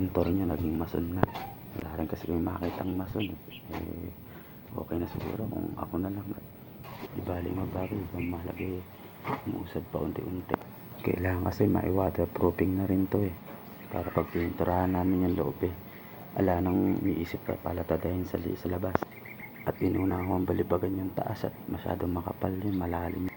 motor niya naging mason na. Wala rin kasi may makitang mason okay na siguro kung ako na lang. Di bali magbago, ibang malagay umusad pa unti-unti. Kailangan kasi waterproofing na rin to para pag pininturahan namin yung loob ala nang iisip pa palatadahin sa labas. At inuna ko ang balibagan yung taas at masyadong makapal yun, malalim.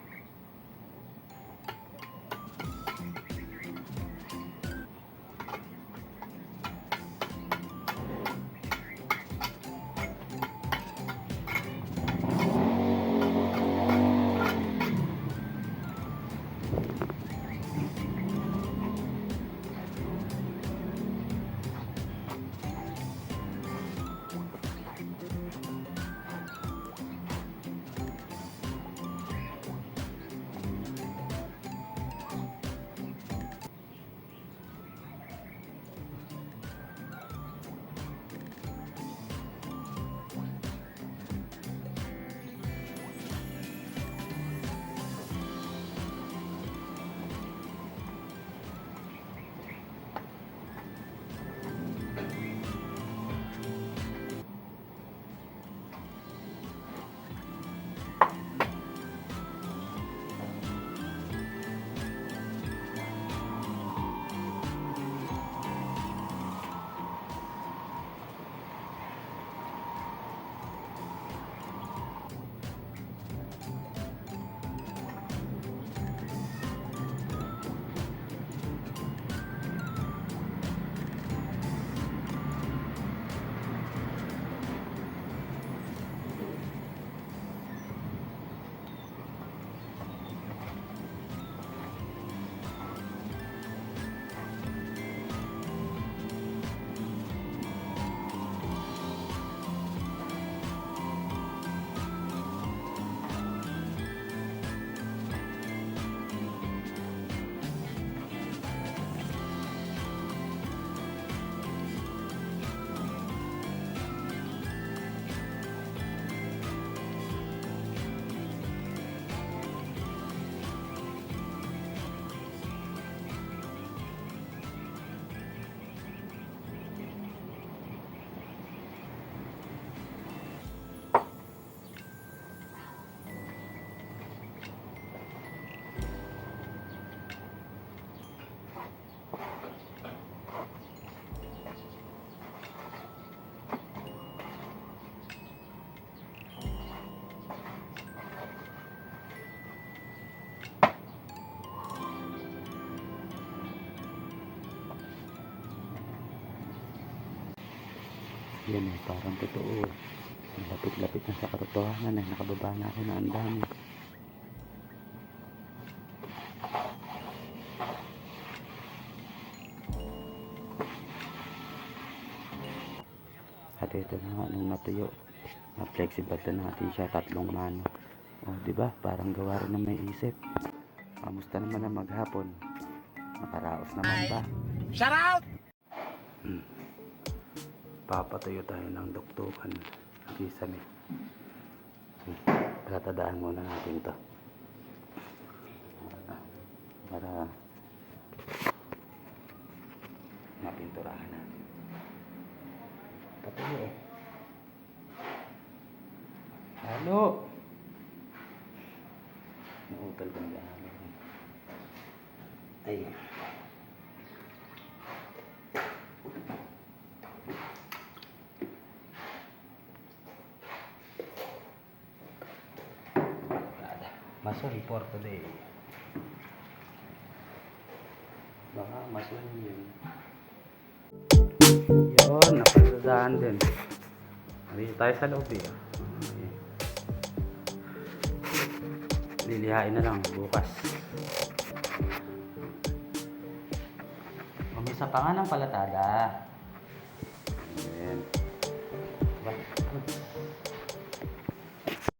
Yan parang totoo. Lapit-lapit na sa katotohanan nakababa na ako na ang dami. At ito na nga nung natuyo, na flexible na natin siya, 3 mano. Diba? Parang gawa rin na may isip. Kamusta naman ang maghapon? Nakaraos naman ba? Shout out! Papatayo tayo ng duktukan kisame. Palatadaan muna natin to para mapinturahan natin. Patayo halo nautal ba niya ay mason for today. Baka mason yun. Yun, napasadaan din. Dito tayo sa loob lilihain na lang bukas. Umisa pa nga ng palatada. Ayan.